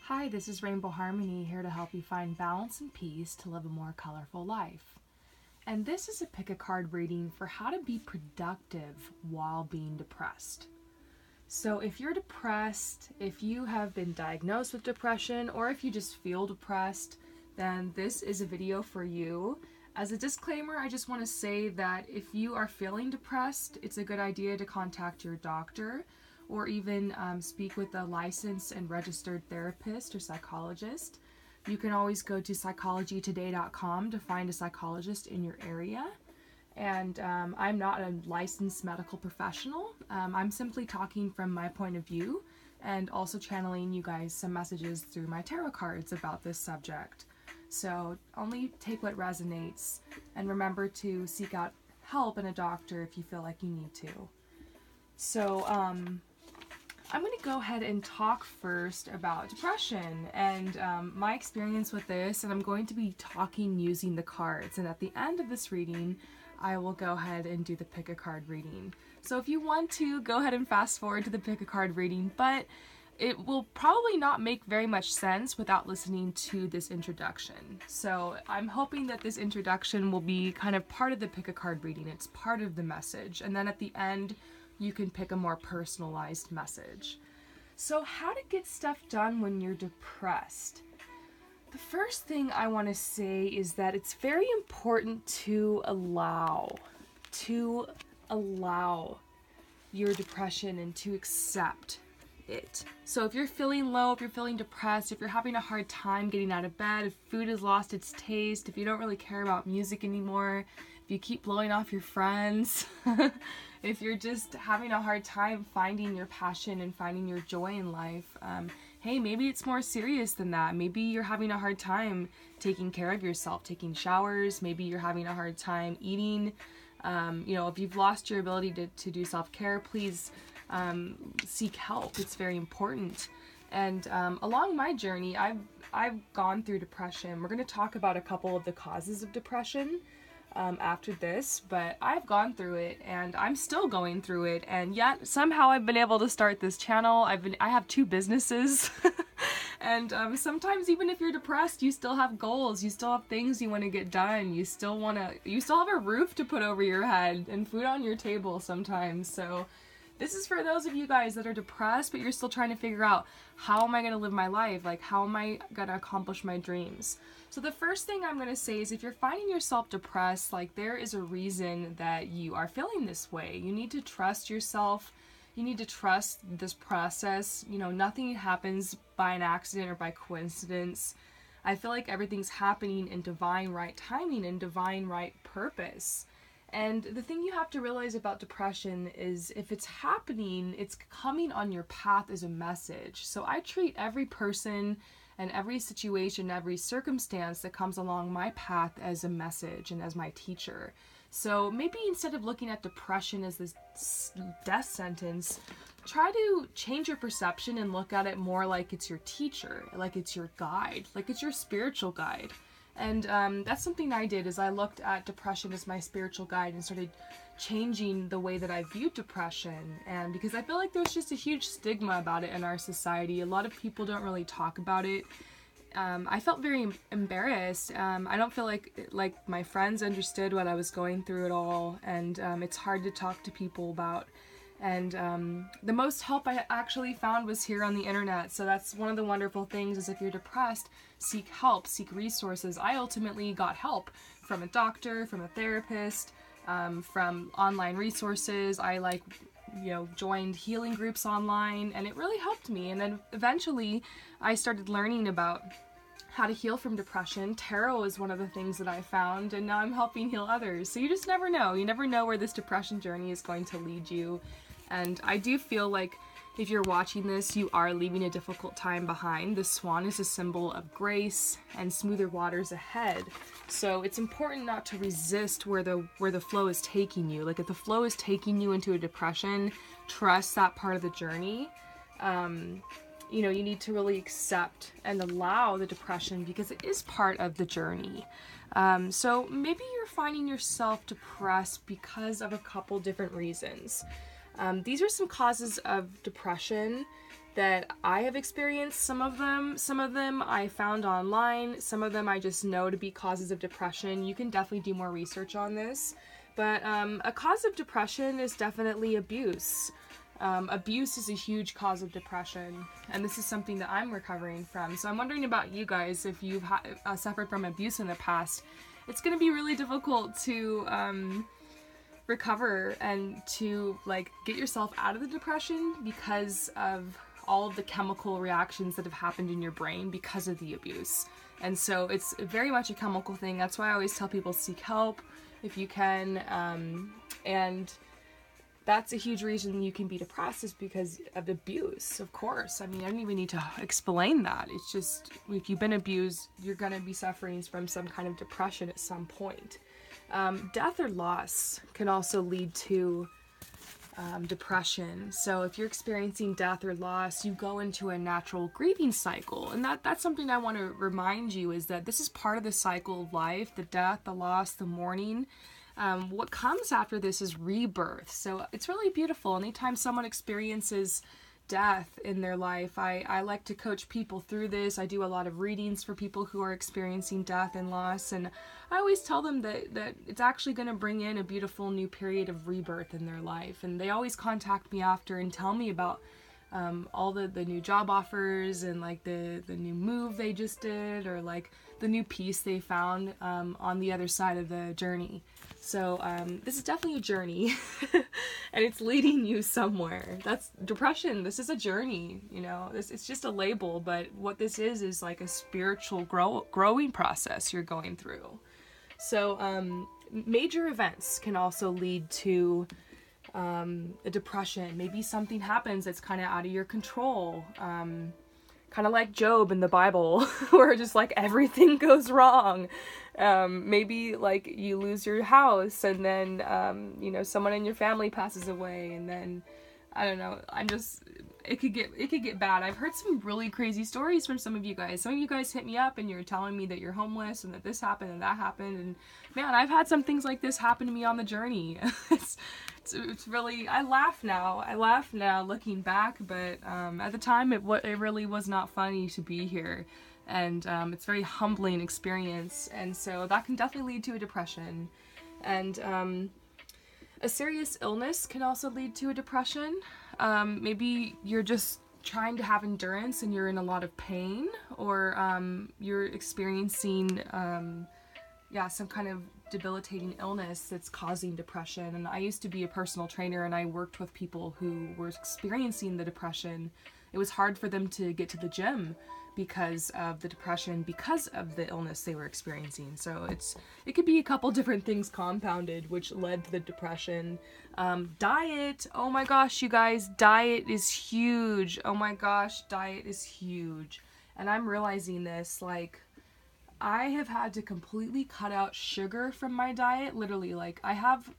Hi, this is Rainbow Harmony here to help you find balance and peace to live a more colorful life. And this is a pick a card reading for how to be productive while being depressed. So if you're depressed, if you have been diagnosed with depression, or if you just feel depressed, then this is a video for you. As a disclaimer, I just want to say that if you are feeling depressed, it's a good idea to contact your doctor or even speak with a licensed and registered therapist or psychologist. You can always go to psychologytoday.com to find a psychologist in your area. And I'm not a licensed medical professional. I'm simply talking from my point of view and also channeling you guys some messages through my tarot cards about this subject. So only take what resonates, and remember to seek out help and a doctor if you feel like you need to. So I'm going to go ahead and talk first about depression and my experience with this, and I'm going to be talking using the cards, and at the end of this reading I will go ahead and do the pick a card reading. So if you want to, go ahead and fast forward to the pick a card reading, but it will probably not make very much sense without listening to this introduction. So I'm hoping that this introduction will be kind of part of the pick a card reading. It's part of the message, and then at the end you can pick a more personalized message. So how to get stuff done when you're depressed. The first thing I want to say is that it's very important to allow your depression and to accept it. So if you're feeling low, if you're feeling depressed, if you're having a hard time getting out of bed, if food has lost its taste, if you don't really care about music anymore, if you keep blowing off your friends, if you're just having a hard time finding your passion and finding your joy in life, hey, maybe it's more serious than that. Maybe you're having a hard time taking care of yourself, taking showers. Maybe you're having a hard time eating. If you've lost your ability to do self-care, please seek help. It's very important. And along my journey, I've gone through depression. We're going to talk about a couple of the causes of depression after this, but I've gone through it and I'm still going through it, and yet somehow I've been able to start this channel. I have 2 businesses and sometimes even if you're depressed, you still have goals, you still have things you want to get done, you still have a roof to put over your head and food on your table sometimes. So this is for those of you guys that are depressed, but you're still trying to figure out, how am I going to live my life? Like, how am I going to accomplish my dreams? So the first thing I'm going to say is, if you're finding yourself depressed, like, there is a reason that you are feeling this way. You need to trust yourself. You need to trust this process. You know, nothing happens by an accident or by coincidence. I feel like everything's happening in divine right timing and divine right purpose. And the thing you have to realize about depression is, if it's happening, it's coming on your path as a message. So I treat every person and every situation, every circumstance that comes along my path as a message and as my teacher. So maybe instead of looking at depression as this death sentence, try to change your perception and look at it more like it's your teacher, like it's your guide, like it's your spiritual guide. And that's something I did, is I looked at depression as my spiritual guide and started changing the way that I viewed depression. And because I feel like there's just a huge stigma about it in our society. A lot of people don't really talk about it. I felt very embarrassed. I don't feel like my friends understood what I was going through at all, and it's hard to talk to people about. And the most help I actually found was here on the internet. So that's one of the wonderful things, is if you're depressed, seek help, seek resources. I ultimately got help from a doctor, from a therapist, from online resources. I joined healing groups online, and it really helped me. And then eventually I started learning about how to heal from depression. Tarot is one of the things that I found, and now I'm helping heal others. So you just never know. You never know where this depression journey is going to lead you. And I do feel like if you're watching this, you are leaving a difficult time behind. The swan is a symbol of grace and smoother waters ahead. So it's important not to resist where the flow is taking you. Like, if the flow is taking you into a depression, trust that part of the journey. You need to really accept and allow the depression, because it is part of the journey. So maybe you're finding yourself depressed because of a couple different reasons. These are some causes of depression. that I have experienced. Some of them I found online, some of them I just know to be causes of depression. You can definitely do more research on this, but a cause of depression is definitely abuse. Abuse is a huge cause of depression, and this is something that I'm recovering from. So I'm wondering about you guys, if you've suffered from abuse in the past. It's going to be really difficult to recover and to like get yourself out of the depression because of all of the chemical reactions that have happened in your brain because of the abuse. And so it's very much a chemical thing. That's why I always tell people seek help if you can, and that's a huge reason you can be depressed, is because of abuse, of course. I mean, I don't even need to explain that. It's just, if you've been abused, you're gonna be suffering from some kind of depression at some point. Death or loss can also lead to depression. So if you're experiencing death or loss, you go into a natural grieving cycle. And that's something I want to remind you, is that this is part of the cycle of life, the death, the loss, the mourning. What comes after this is rebirth. So it's really beautiful. Anytime someone experiences death in their life, I like to coach people through this. I do a lot of readings for people who are experiencing death and loss, and I always tell them that it's actually going to bring in a beautiful new period of rebirth in their life. And they always contact me after and tell me about all the new job offers, and like the new move they just did, or like the new peace they found on the other side of the journey. So this is definitely a journey, and it's leading you somewhere. That's depression. This is a journey, you know. It's just a label, but what this is like a spiritual growing process you're going through. So major events can also lead to a depression. Maybe something happens that's kind of out of your control. Kind of like Job in the Bible, where just like everything goes wrong. Maybe like you lose your house, and then you know, someone in your family passes away, and then I don't know. It could get bad. I've heard some really crazy stories from some of you guys. Some of you guys hit me up and you're telling me that you're homeless and that this happened and that happened, and man, I've had some things like this happen to me on the journey. It's really, I laugh now looking back, but at the time it really was not funny to be here, and it's a very humbling experience, and so that can definitely lead to a depression. And a serious illness can also lead to a depression. Maybe you're just trying to have endurance and you're in a lot of pain, or you're experiencing some kind of debilitating illness that's causing depression. And I used to be a personal trainer, and I worked with people who were experiencing the depression. It was hard for them to get to the gym because of the depression, because of the illness they were experiencing. So it could be a couple different things compounded which led to the depression. Diet, oh my gosh, you guys, diet is huge. Oh my gosh, diet is huge. And I'm realizing this, like, I have had to completely cut out sugar from my diet. Literally, like, I have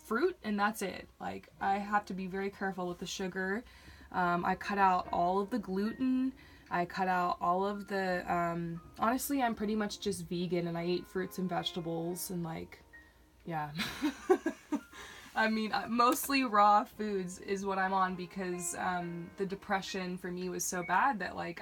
fruit and that's it. Like, I have to be very careful with the sugar. I cut out all of the gluten. I cut out all of the, honestly, I'm pretty much just vegan, and I eat fruits and vegetables, and like, yeah. I mean, mostly raw foods is what I'm on, because the depression for me was so bad that like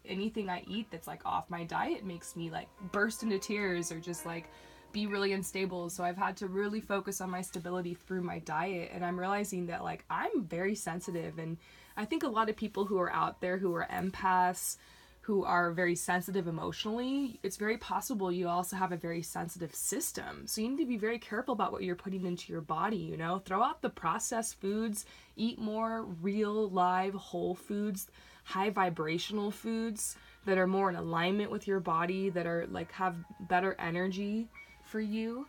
anything I eat that's like off my diet makes me like burst into tears or just like be really unstable. So I've had to really focus on my stability through my diet, and I'm realizing that like I'm very sensitive, and I think a lot of people who are out there who are empaths, who are very sensitive emotionally, it's very possible you also have a very sensitive system. So you need to be very careful about what you're putting into your body, you know? Throw out the processed foods, eat more real, live, whole foods, high vibrational foods that are more in alignment with your body, that are like have better energy for you.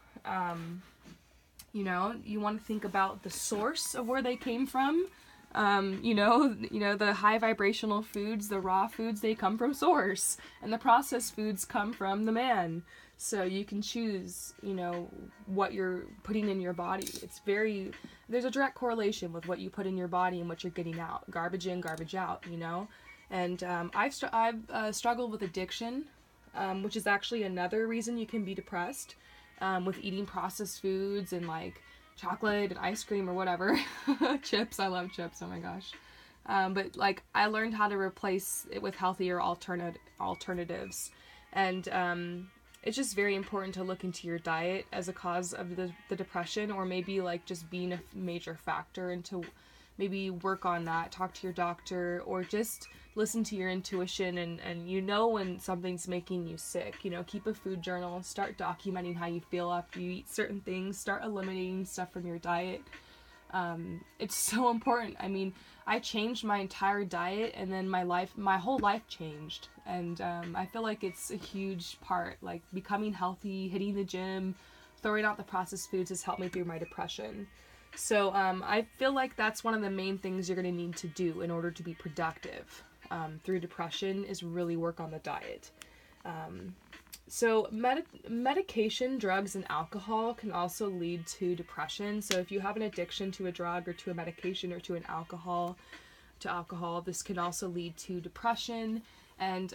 You know, you want to think about the source of where they came from. You know, the high vibrational foods, the raw foods, they come from source, and the processed foods come from the man. So you can choose, you know, what you're putting in your body. There's a direct correlation with what you put in your body and what you're getting out. Garbage in, garbage out, you know? And I've struggled with addiction, which is actually another reason you can be depressed, with eating processed foods and like chocolate and ice cream or whatever. Chips, I love chips, oh my gosh. But like I learned how to replace it with healthier alternatives. And it's just very important to look into your diet as a cause of the depression, or maybe like just being a major factor, and to maybe work on that, talk to your doctor, or just listen to your intuition and you know when something's making you sick. You know, keep a food journal, start documenting how you feel after you eat certain things, start eliminating stuff from your diet. It's so important. I mean, I changed my entire diet, and then my whole life changed. And I feel like it's a huge part, like becoming healthy, hitting the gym, throwing out the processed foods has helped me through my depression. So I feel like that's one of the main things you're going to need to do in order to be productive through depression, is really work on the diet. So medication, drugs, and alcohol can also lead to depression. So if you have an addiction to a drug or to a medication or to alcohol, this can also lead to depression. And,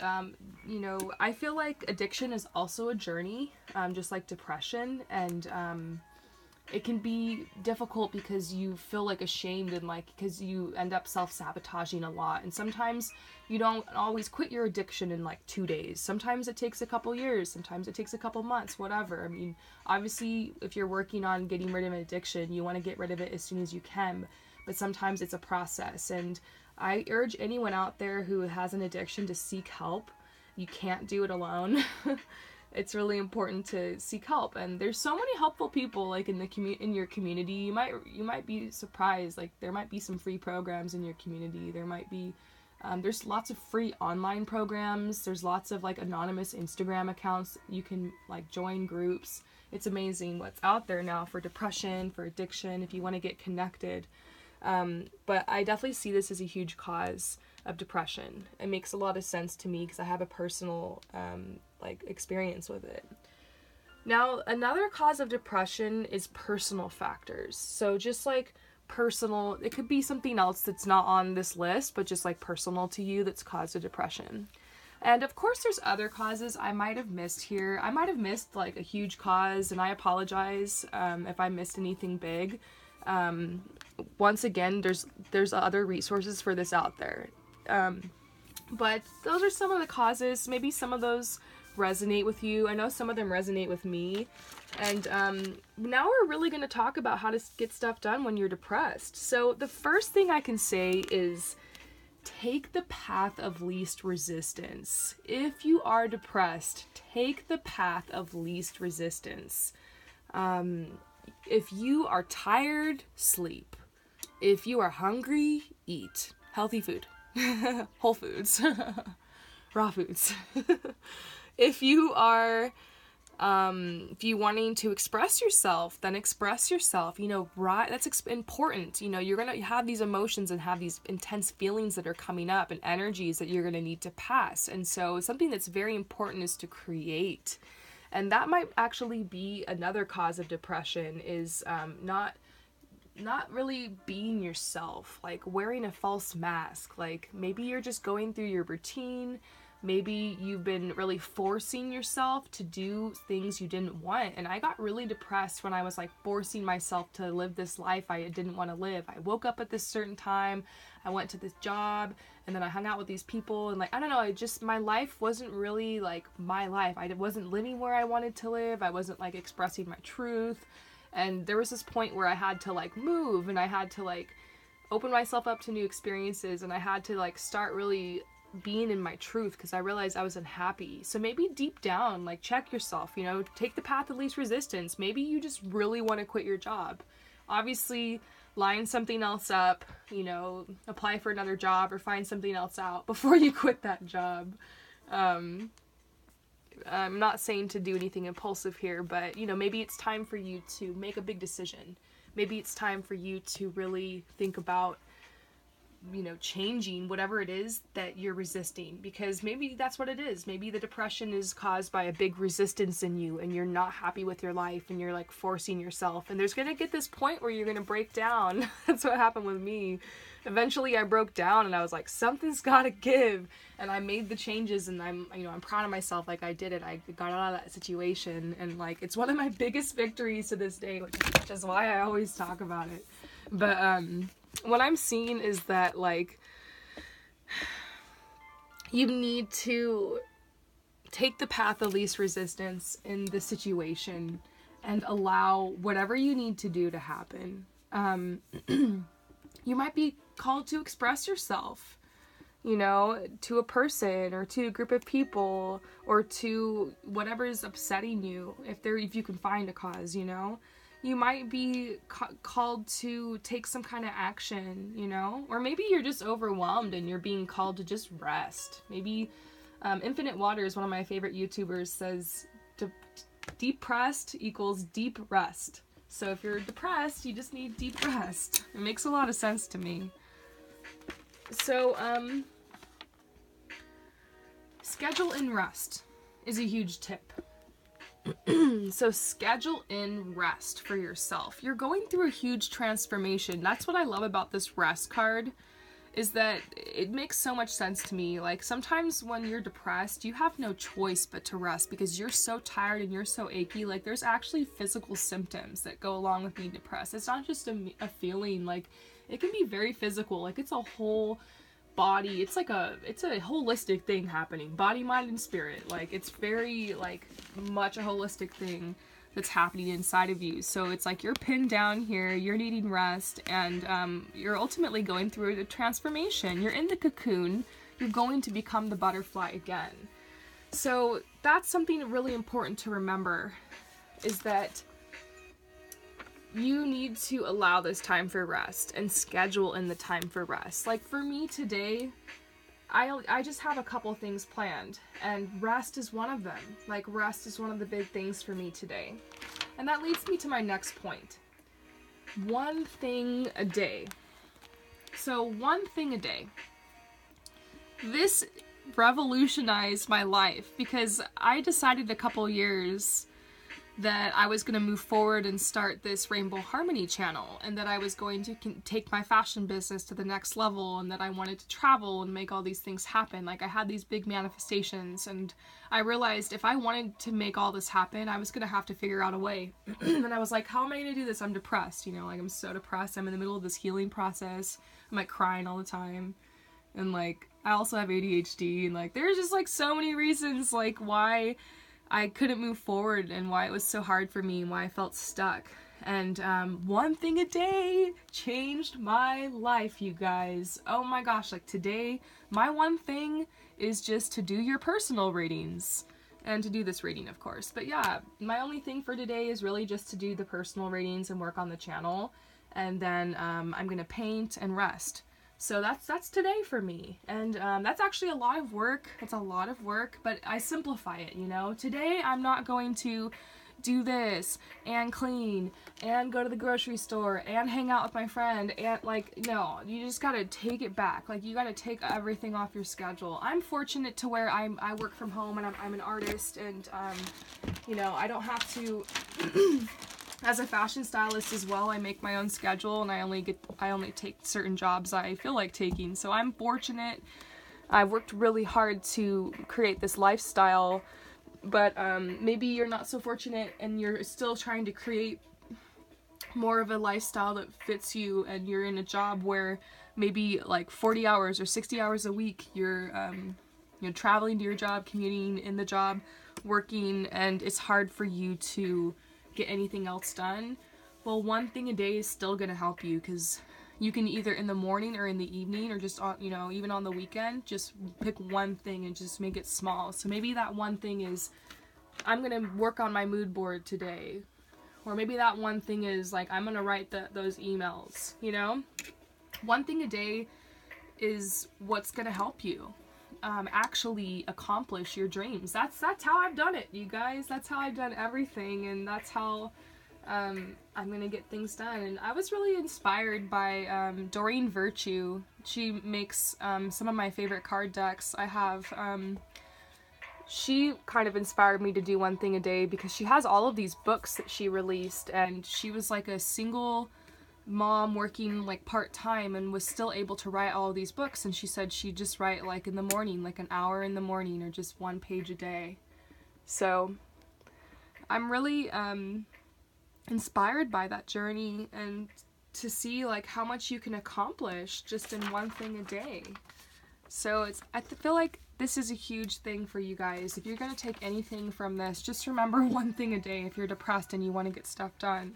you know, I feel like addiction is also a journey, just like depression. And it can be difficult because you feel like ashamed, and like because you end up self-sabotaging a lot. And sometimes you don't always quit your addiction in like 2 days. Sometimes it takes a couple years, sometimes it takes a couple months, whatever. I mean, obviously if you're working on getting rid of an addiction, you want to get rid of it as soon as you can, but sometimes it's a process. And I urge anyone out there who has an addiction to seek help. You can't do it alone. It's really important to seek help, and there's so many helpful people like in your community. You might be surprised. Like there might be some free programs in your community. There might be there's lots of free online programs. There's lots of like anonymous Instagram accounts. You can like join groups. It's amazing what's out there now for depression, for addiction, if you want to get connected. But I definitely see this as a huge cause of depression. It makes a lot of sense to me because I have a personal like experience with it. Now, another cause of depression is personal factors. So just like personal, it could be something else that's not on this list, but just like personal to you that's caused a depression. And of course there's other causes I might have missed here. I might have missed like a huge cause, and I apologize if I missed anything big. Once again, there's other resources for this out there. But those are some of the causes. Maybe some of those resonate with you. I know some of them resonate with me. And now we're really going to talk about how to get stuff done when you're depressed. So the first thing I can say is take the path of least resistance. If you are depressed, take the path of least resistance. If you are tired, sleep. If you are hungry, eat. Healthy food. Whole foods. Raw foods. If you are wanting to express yourself, then express yourself. You know, right? That's important. You know, you're going to have these emotions and have these intense feelings that are coming up and energies that you're going to need to pass. And so something that's very important is to create. And that might actually be another cause of depression, is not really being yourself, like wearing a false mask. Like maybe you're just going through your routine. Maybe you've been really forcing yourself to do things you didn't want. And I got really depressed when I was like forcing myself to live this life I didn't want to live. I woke up at this certain time, I went to this job, and then I hung out with these people, and like, I don't know, my life wasn't really like my life. I wasn't living where I wanted to live. I wasn't like expressing my truth. And there was this point where I had to like move, and I had to like open myself up to new experiences, and I had to like start really being in my truth because I realized I was unhappy. So maybe deep down, like check yourself, you know, take the path of least resistance. Maybe you just really want to quit your job. Obviously, line something else up, you know, apply for another job or find something else out before you quit that job. I'm not saying to do anything impulsive here, but, you know, maybe it's time for you to make a big decision. Maybe it's time for you to really think about, you know, changing whatever it is that you're resisting, because maybe that's what it is. Maybe the depression is caused by a big resistance in you, and you're not happy with your life, and you're like forcing yourself, and there's gonna get this point where you're gonna break down. That's what happened with me. Eventually I broke down, and I was like, something's gotta give, and I made the changes, and I'm proud of myself. Like, I did it. I got out of that situation, and like, it's one of my biggest victories to this day, which is why I always talk about it. But what I'm seeing is that, like, you need to take the path of least resistance in the situation and allow whatever you need to do to happen. You might be called to express yourself, you know, to a person or to a group of people or to whatever is upsetting you, if you can find a cause, you know. You might be called to take some kind of action, you know, or maybe you're just overwhelmed and you're being called to just rest. Maybe Infinite Waters, one of my favorite YouTubers, says depressed equals deep rest. So if you're depressed, you just need deep rest. It makes a lot of sense to me. So schedule in rest is a huge tip. So schedule in rest for yourself. You're going through a huge transformation. That's what I love about this rest card, is that it makes so much sense to me. Like, sometimes when you're depressed, you have no choice but to rest because you're so tired and you're so achy. Like, there's actually physical symptoms that go along with being depressed. It's not just a feeling. Like, it can be very physical. Like, it's a whole body, it's a holistic thing happening, body, mind, and spirit. Like, it's very, like, much a holistic thing that's happening inside of you. So it's like you're pinned down here, you're needing rest, and you're ultimately going through a transformation. You're in the cocoon, you're going to become the butterfly again. So that's something really important to remember, is that you need to allow this time for rest and schedule in the time for rest. Like, for me today, I just have a couple things planned, and rest is one of them. Like, rest is one of the big things for me today. And that leads me to my next point. One thing a day. So, one thing a day. This revolutionized my life because I decided a couple years that I was going to move forward and start this Rainbow Harmony channel, and that I was going to take my fashion business to the next level, and that I wanted to travel and make all these things happen. Like, I had these big manifestations, and I realized if I wanted to make all this happen, I was going to have to figure out a way. And I was like, how am I going to do this? I'm depressed, you know, like, I'm so depressed. I'm in the middle of this healing process. I'm like crying all the time. And like, I also have ADHD, and like, there's just like so many reasons like why I couldn't move forward and why it was so hard for me and why I felt stuck. And one thing a day changed my life, you guys. Oh my gosh, like today, my one thing is just to do your personal readings. And to do this reading, of course. But yeah, my only thing for today is really just to do the personal readings and work on the channel. And then I'm gonna paint and rest. So that's today for me, and that's actually a lot of work. It's a lot of work, but I simplify it, you know. Today I'm not going to do this and clean and go to the grocery store and hang out with my friend and like, no, you just gotta take it back. Like, you gotta take everything off your schedule. I'm fortunate to where I work from home, and I'm an artist, and you know, I don't have to as a fashion stylist as well, I make my own schedule, and I only take certain jobs I feel like taking. So I'm fortunate. I've worked really hard to create this lifestyle, but maybe you're not so fortunate and you're still trying to create more of a lifestyle that fits you, and you're in a job where maybe like 40 hours or 60 hours a week you're traveling to your job, commuting in the job, working, and it's hard for you to get anything else done. Well, one thing a day is still gonna help you, because you can either in the morning or in the evening, or just on, you know, even on the weekend, just pick one thing and just make it small. So maybe that one thing is, I'm gonna work on my mood board today, or maybe that one thing is like, I'm gonna write those emails, you know. One thing a day is what's gonna help you actually accomplish your dreams. That's how I've done it, you guys. That's how I've done everything, and that's how I'm gonna get things done. And I was really inspired by Doreen Virtue. She makes some of my favorite card decks. I have she kind of inspired me to do one thing a day, because she has all of these books that she released, and she was like a single mom working like part-time and was still able to write all of these books. And she said she'd just write like in the morning, like an hour in the morning, or just one page a day. So I'm really inspired by that journey, and to see like how much you can accomplish just in one thing a day. So I feel like this is a huge thing for you guys. If you're going to take anything from this, just remember one thing a day if you're depressed and you want to get stuff done.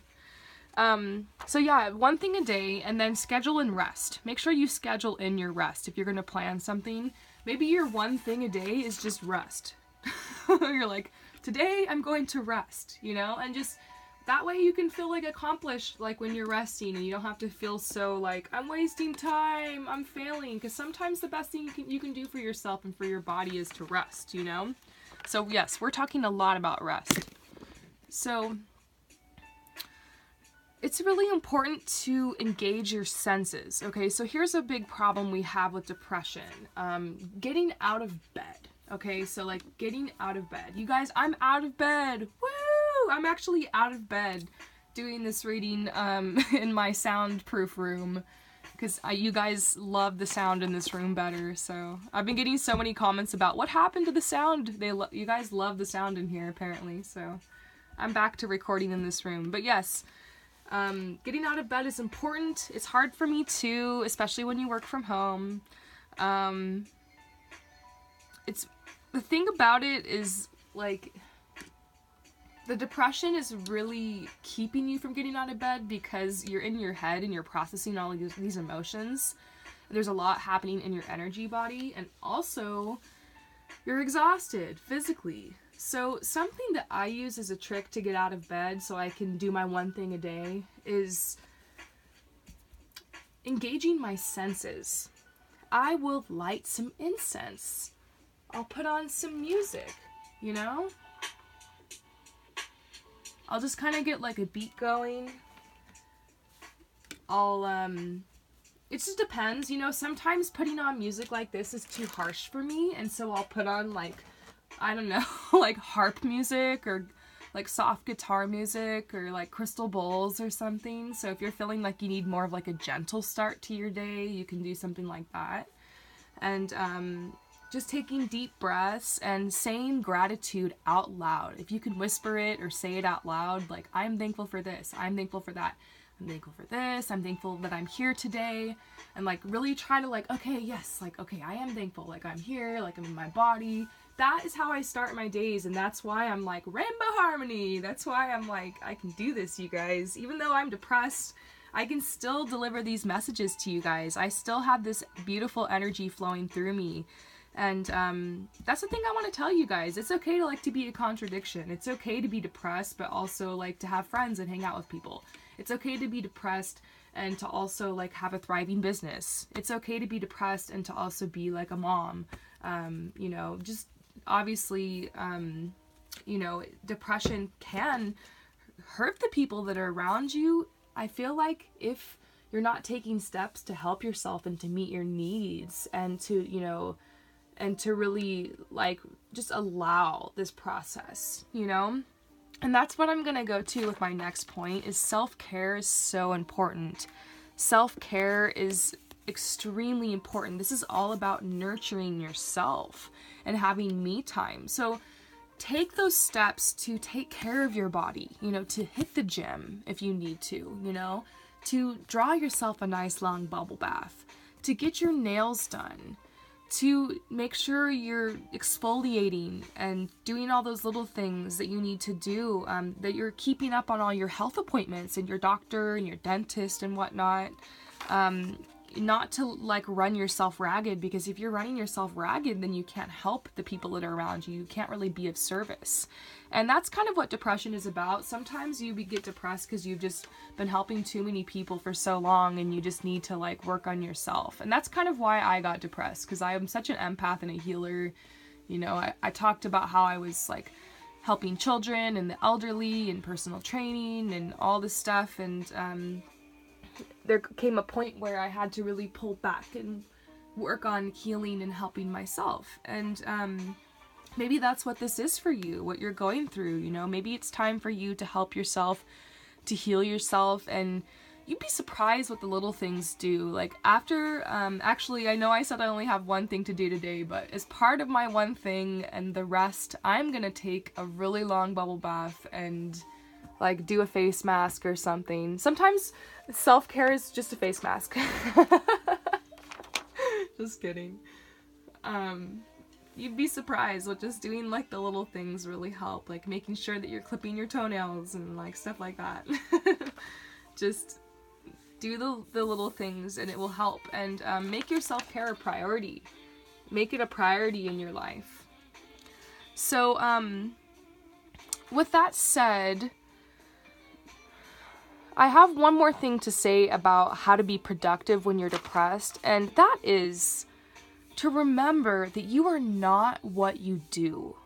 So yeah, one thing a day, and then schedule and rest. Make sure you schedule in your rest if you're going to plan something. Maybe your one thing a day is just rest. You're like, today I'm going to rest, you know, and just that way you can feel like accomplished, like when you're resting, and you don't have to feel so like I'm wasting time, I'm failing, because sometimes the best thing you can do for yourself and for your body is to rest, you know. So yes, we're talking a lot about rest. So it's really important to engage your senses. Okay, so here's a big problem we have with depression. Getting out of bed. Okay, so like getting out of bed. You guys, I'm out of bed. Woo! I'm actually out of bed doing this reading in my soundproof room because you guys love the sound in this room better. So I've been getting so many comments about what happened to the sound. You guys love the sound in here apparently. So I'm back to recording in this room. But yes, getting out of bed is important. It's hard for me too, especially when you work from home. The thing about it is, like, the depression is really keeping you from getting out of bed because you're in your head and you're processing all of these emotions. There's a lot happening in your energy body, and also you're exhausted physically. So something that I use as a trick to get out of bed so I can do my one thing a day is engaging my senses. I will light some incense. I'll put on some music, you know? I'll just kind of get like a beat going. It just depends, you know, sometimes putting on music like this is too harsh for me, and so I'll put on like, I don't know, like harp music or like soft guitar music or like crystal bowls or something. So if you're feeling like you need more of like a gentle start to your day, you can do something like that. And just taking deep breaths and saying gratitude out loud. If you can whisper it or say it out loud, like, I'm thankful for this, I'm thankful for that, I'm thankful for this, I'm thankful that I'm here today. And like really try to like, okay, yes, like, okay, I am thankful, like I'm here, like I'm in my body. That is how I start my days, and that's why I'm like rainbow harmony. That's why I'm like, I can do this, you guys. Even though I'm depressed, I can still deliver these messages to you guys. I still have this beautiful energy flowing through me. And that's the thing I want to tell you guys. It's okay to like to be a contradiction. It's okay to be depressed, but also like to have friends and hang out with people. It's okay to be depressed and to also like have a thriving business. It's okay to be depressed and to also be like a mom. You know, just obviously, you know, depression can hurt the people that are around you. I feel like if you're not taking steps to help yourself and to meet your needs and to, you know, and to really like just allow this process, you know? And that's what I'm gonna go to with my next point is self-care is so important. Self-care is extremely important. This is all about nurturing yourself and having me time. So take those steps to take care of your body, you know, to hit the gym if you need to, you know, to draw yourself a nice long bubble bath, to get your nails done, to make sure you're exfoliating and doing all those little things that you need to do, that you're keeping up on all your health appointments and your doctor and your dentist and whatnot. Not to like run yourself ragged, because if you're running yourself ragged, then you can't help the people that are around you. You can't really be of service. And that's kind of what depression is about. Sometimes you get depressed because you've just been helping too many people for so long and you just need to like work on yourself. And that's kind of why I got depressed, because I am such an empath and a healer. You know, I talked about how I was like helping children and the elderly and personal training and all this stuff, and there came a point where I had to really pull back and work on healing and helping myself. And maybe that's what this is for you, what you're going through, you know. Maybe it's time for you to help yourself, to heal yourself, and you'd be surprised what the little things do. Like after, actually, I know I said I only have one thing to do today, but as part of my one thing and the rest, I'm gonna take a really long bubble bath and like do a face mask or something. Sometimes self-care is just a face mask. Just kidding. You'd be surprised what just doing like the little things really help, like making sure that you're clipping your toenails and like stuff like that. Just do the little things and it will help. And make your self-care a priority. Make it a priority in your life. So with that said, I have one more thing to say about how to be productive when you're depressed, and that is to remember that you are not what you do.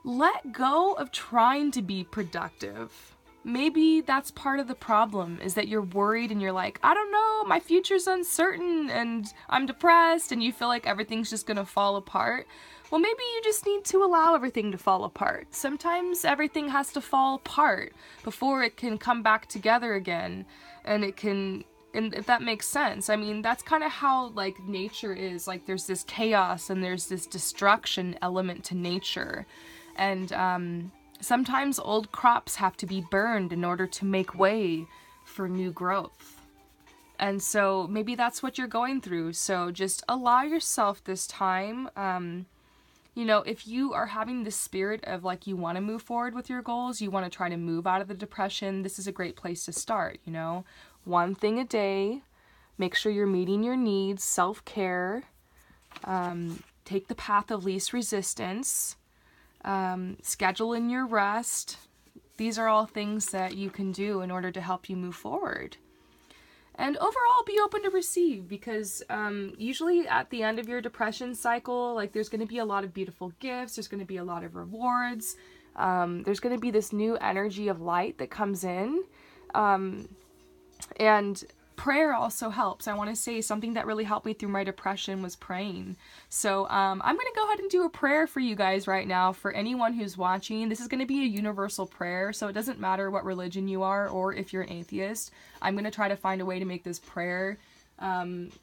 Let go of trying to be productive. Maybe that's part of the problem, is that you're worried and you're like, I don't know, my future's uncertain and I'm depressed, and you feel like everything's just gonna fall apart. Well, maybe you just need to allow everything to fall apart. Sometimes everything has to fall apart before it can come back together again, and it can, and if that makes sense. I mean, that's kind of how like nature is. Like there's this chaos and there's this destruction element to nature. And sometimes old crops have to be burned in order to make way for new growth. And so maybe that's what you're going through. So just allow yourself this time. You know, if you are having the spirit of like you want to move forward with your goals, you want to try to move out of the depression, this is a great place to start, you know. One thing a day, make sure you're meeting your needs, self-care, take the path of least resistance, schedule in your rest. These are all things that you can do in order to help you move forward. And overall, be open to receive, because usually at the end of your depression cycle, like there's going to be a lot of beautiful gifts, there's going to be a lot of rewards, there's going to be this new energy of light that comes in, and prayer also helps. I want to say something that really helped me through my depression was praying. So I'm going to go ahead and do a prayer for you guys right now. For anyone who's watching, this is going to be a universal prayer, so it doesn't matter what religion you are or if you're an atheist. I'm going to try to find a way to make this prayer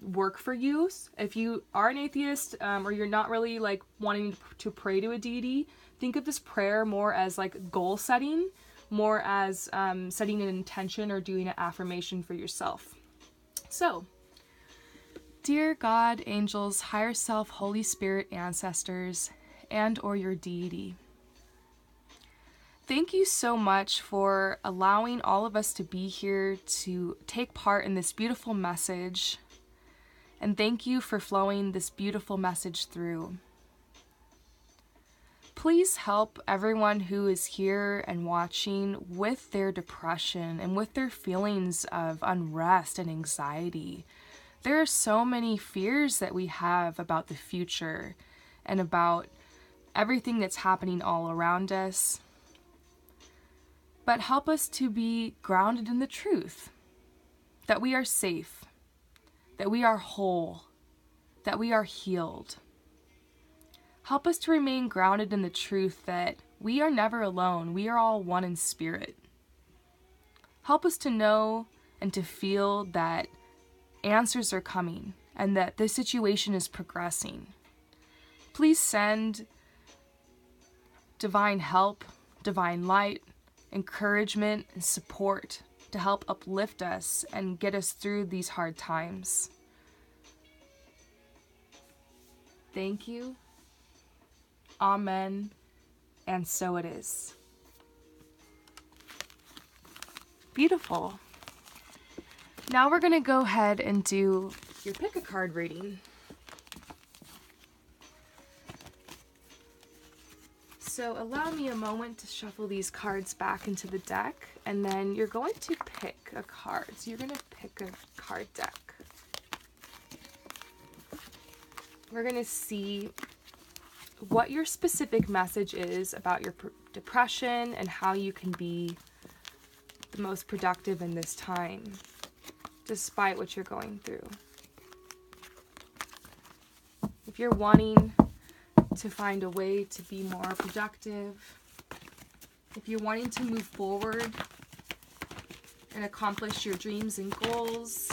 work for you. If you are an atheist or you're not really like wanting to pray to a deity, think of this prayer more as like goal setting, more as setting an intention or doing an affirmation for yourself. So, dear God, angels, higher self, Holy Spirit, ancestors, and or your deity, thank you so much for allowing all of us to be here to take part in this beautiful message, and thank you for flowing this beautiful message through. Please help everyone who is here and watching with their depression and with their feelings of unrest and anxiety. There are so many fears that we have about the future and about everything that's happening all around us. But help us to be grounded in the truth, that we are safe, that we are whole, that we are healed. Help us to remain grounded in the truth that we are never alone. We are all one in spirit. Help us to know and to feel that answers are coming and that the situation is progressing. Please send divine help, divine light, encouragement, and support to help uplift us and get us through these hard times. Thank you. Amen, and so it is. Beautiful. Now we're going to go ahead and do your pick a card reading. So allow me a moment to shuffle these cards back into the deck, and then you're going to pick a card. So you're going to pick a card deck. We're going to see what your specific message is about your depression and how you can be the most productive in this time, despite what you're going through. If you're wanting to find a way to be more productive, if you're wanting to move forward and accomplish your dreams and goals,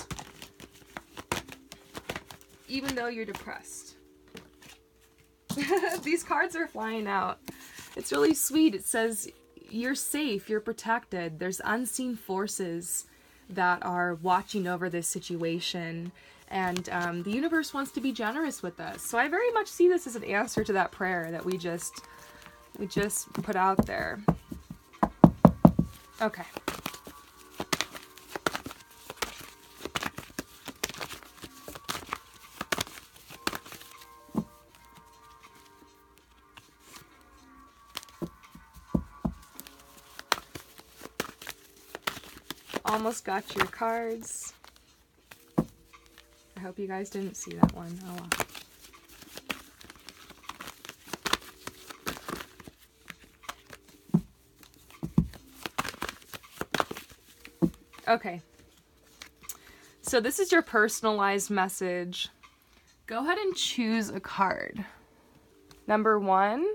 even though you're depressed. These cards are flying out. It's really sweet. It says you're safe, you're protected. There's unseen forces that are watching over this situation, And the universe wants to be generous with us. So I very much see this as an answer to that prayer that we just put out there. Okay. Almost got your cards. I hope you guys didn't see that one. Oh well. Okay. So this is your personalized message. Go ahead and choose a card. Number 1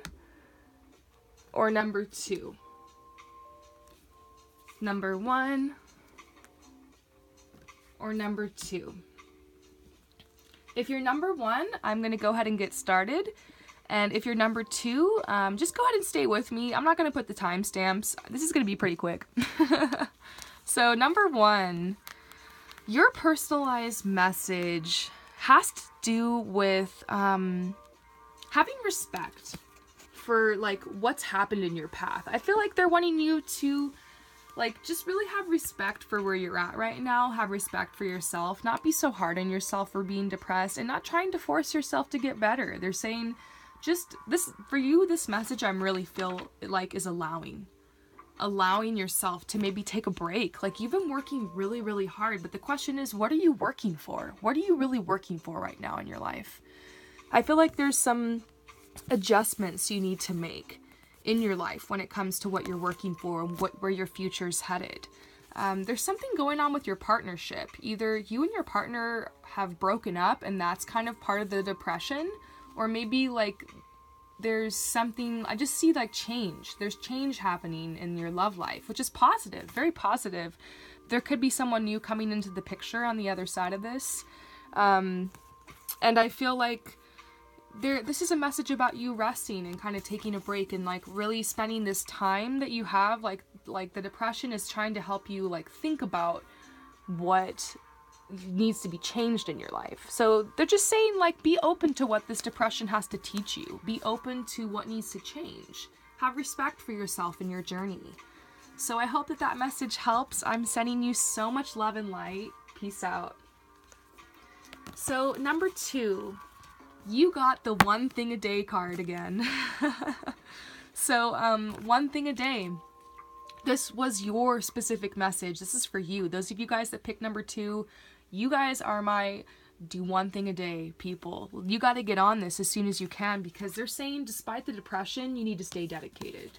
or number 2. Number 1 or number 2. If you're number 1, I'm going to go ahead and get started. And if you're number 2, just go ahead and stay with me. I'm not going to put the timestamps. This is going to be pretty quick. So number 1, your personalized message has to do with having respect for like what's happened in your path. I feel like they're wanting you to like just really have respect for where you're at right now, have respect for yourself, not be so hard on yourself for being depressed, and not trying to force yourself to get better. They're saying just this, for you, this message I'm really feel like is allowing yourself to maybe take a break. Like you've been working really, really hard, but the question is, what are you working for? What are you really working for right now in your life? I feel like there's some adjustments you need to make in your life when it comes to what you're working for and where your future's headed. There's something going on with your partnership. Either you and your partner have broken up and that's kind of part of the depression, or maybe like there's something, I just see like change. There's change happening in your love life, which is positive, very positive. There could be someone new coming into the picture on the other side of this. And I feel like this is a message about you resting and kind of taking a break and like really spending this time that you have, like the depression is trying to help you like think about what needs to be changed in your life. So they're just saying like be open to what this depression has to teach you. Be open to what needs to change. Have respect for yourself and your journey. So I hope that message helps. I'm sending you so much love and light. Peace out. So number 2, you got the one thing a day card again. So one thing a day. This was your specific message. This is for you. Those of you guys that picked number 2, you guys are my do one thing a day people. You got to get on this as soon as you can, because they're saying despite the depression, you need to stay dedicated.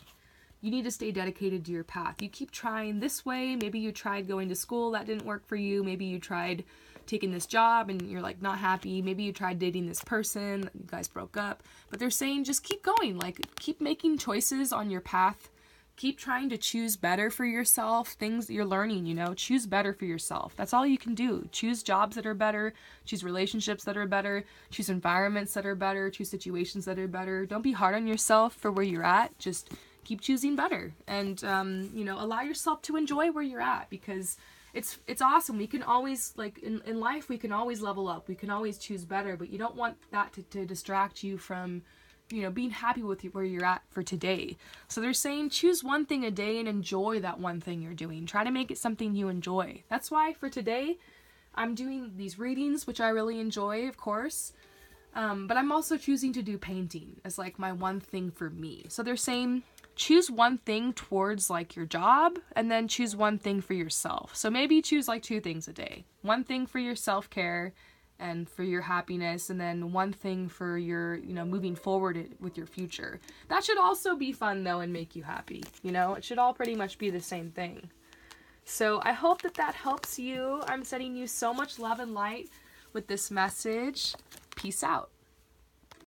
You need to stay dedicated to your path. You keep trying this way. Maybe you tried going to school. That didn't work for you. Maybe you tried taking this job and you're like not happy. Maybe you tried dating this person. You guys broke up. But they're saying just keep going. Like keep making choices on your path. Keep trying to choose better for yourself, things that you're learning, you know, choose better for yourself. That's all you can do. Choose jobs that are better, choose relationships that are better, choose environments that are better, choose situations that are better. Don't be hard on yourself for where you're at. Just keep choosing better and, you know, allow yourself to enjoy where you're at, because it's awesome. We can always, like in life, we can always level up. We can always choose better, but you don't want that to distract you from, you know, being happy with where you're at for today. So they're saying choose one thing a day and enjoy that one thing you're doing. Try to make it something you enjoy. That's why for today, I'm doing these readings, which I really enjoy, of course. But I'm also choosing to do painting as like my one thing for me. So they're saying choose one thing towards like your job and then choose one thing for yourself. So maybe choose like 2 things a day. One thing for your self-care and for your happiness, and then one thing for your, you know, moving forward with your future. That should also be fun though and make you happy. You know, it should all pretty much be the same thing. So I hope that helps you. I'm sending you so much love and light with this message. Peace out.